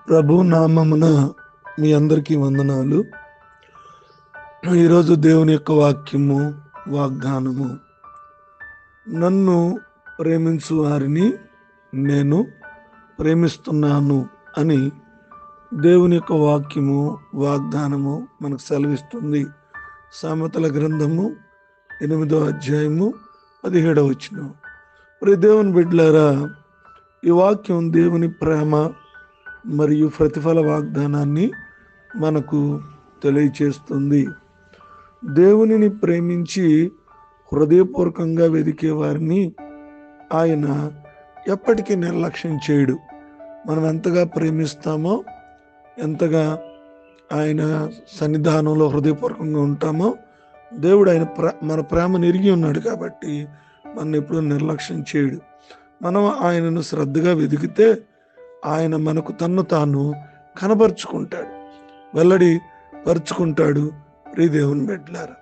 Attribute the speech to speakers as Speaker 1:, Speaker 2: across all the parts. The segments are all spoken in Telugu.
Speaker 1: ప్రభు నామమున మీ అందరికీ వందనాలు. ఈరోజు దేవుని యొక్క వాక్యము, వాగ్దానము, నన్ను ప్రేమించు వారిని నేను ప్రేమిస్తున్నాను అని దేవుని యొక్క వాక్యము, వాగ్దానము మనకు సెలవిస్తుంది. సామెతల గ్రంథము 8వ అధ్యాయము 17వ వచనం. దేవుని బిడ్డలారా, ఈ వాక్యం దేవుని ప్రేమ మరియు ప్రతిఫల వాగ్దానాన్ని మనకు తెలియచేస్తుంది. దేవునిని ప్రేమించి హృదయపూర్వకంగా వెదికే వారిని ఆయన ఎప్పటికీ నిర్లక్ష్యం చేయడు. మనం ఎంతగా ప్రేమిస్తామో, ఎంతగా ఆయన సన్నిధానంలో హృదయపూర్వకంగా ఉంటామో, దేవుడు మన ప్రేమను ఎరిగి ఉన్నాడు కాబట్టి మనం ఎప్పుడూ నిర్లక్ష్యం చేయడు. మనం ఆయనను శ్రద్ధగా వెదికితే ఆయన మనకు తన్ను తాను కనబరుచుకుంటాడు, వెల్లడి పరుచుకుంటాడు. ప్రియ దేవుని బిడ్డలారా,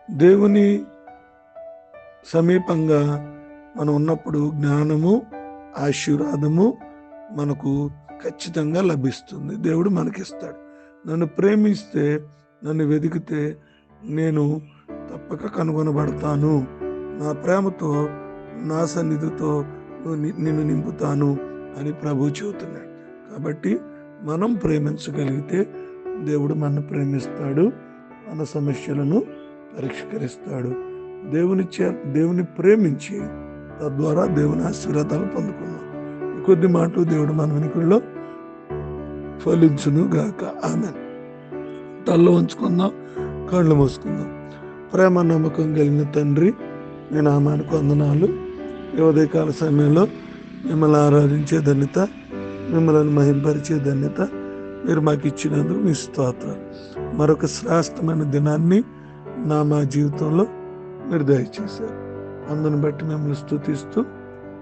Speaker 1: దేవుని సమీపంగా మనం ఉన్నప్పుడు జ్ఞానము, ఆశీర్వాదము మనకు ఖచ్చితంగా లభిస్తుంది. దేవుడు మనకిస్తాడు. నన్ను ప్రేమిస్తే, నన్ను వెతికితే నేను తప్పక కనుగొనబడతాను. నా ప్రేమతో, నా సన్నిధితో నిన్ను నింపుతాను అని ప్రభు చెబుతున్నాడు. కాబట్టి మనం ప్రేమించగలిగితే దేవుడు మనల్ని ప్రేమిస్తాడు, మన సమస్యలను పరిష్కరిస్తాడు. దేవుని ప్రేమించి తద్వారా దేవుని ఆశీర్వాదాలు పొందుకున్నాం. కొద్ది మాటలు దేవుడు మన వెనుకల్లో ఫలించును గాక. ఆమేన్. తల్లో ఉంచుకుందాం, కళ్ళు మూసుకుందాం. ప్రేమ నమ్మకం కలిగిన తండ్రి, మీ నామానికి వందనాలు. ఈ ఉదయకాల సమయంలో మిమ్మల్ని ఆరాధించే ధన్యత, మిమ్మల్ని మహింపరిచే ధన్యత మీరు మాకు ఇచ్చినందుకు మీ స్తోత్రాలు. మరొక శ్రేష్టమైన దినాన్ని మా జీవితంలో మీరు దయచేశారు. అందుని బట్టి మిమ్మల్ని స్తుతిస్తూ,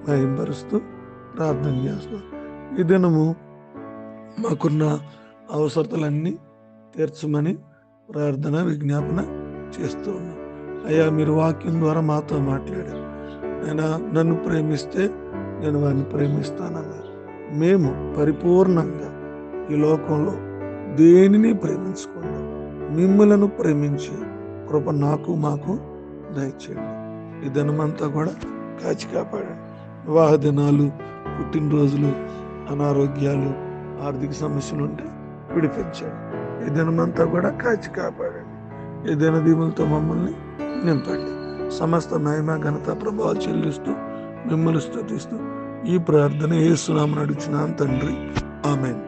Speaker 1: మహింపరుస్తూ ప్రార్థన చేస్తాం. ఈ దినము మాకున్న అవసరతలన్నీ తీర్చమని ప్రార్థన, విజ్ఞాపన చేస్తూ ఉన్నాం. అయ్యా, మీరు వాక్యం ద్వారా మాతో మాట్లాడారు. నన్ను ప్రేమిస్తే నేను వారిని ప్రేమిస్తానన్నారు. మేము పరిపూర్ణంగా ఈ లోకంలో దేనిని ప్రేమించకుండా మిమ్మలను ప్రేమించి కృప మాకు దయచేయండి. ఈ దినమంతా కూడా కాచి కాపాడండి. వివాహ దినాలు, పుట్టినరోజులు, అనారోగ్యాలు, ఆర్థిక సమస్యలు ఉంటే విడిపించండి. ఈ దినమంతా కూడా కాచి కాపాడండి. ఈ దినదీవులతో మమ్మల్ని నింపండి. సమస్త మహిమ, ఘనత, ప్రభావాలు చెల్లిస్తూ మిమ్మల్ని స్తుతిస్తూ ఈ ప్రార్థన యేసు నామమున అడుగుచున్నాను తండ్రి. ఆమేన్.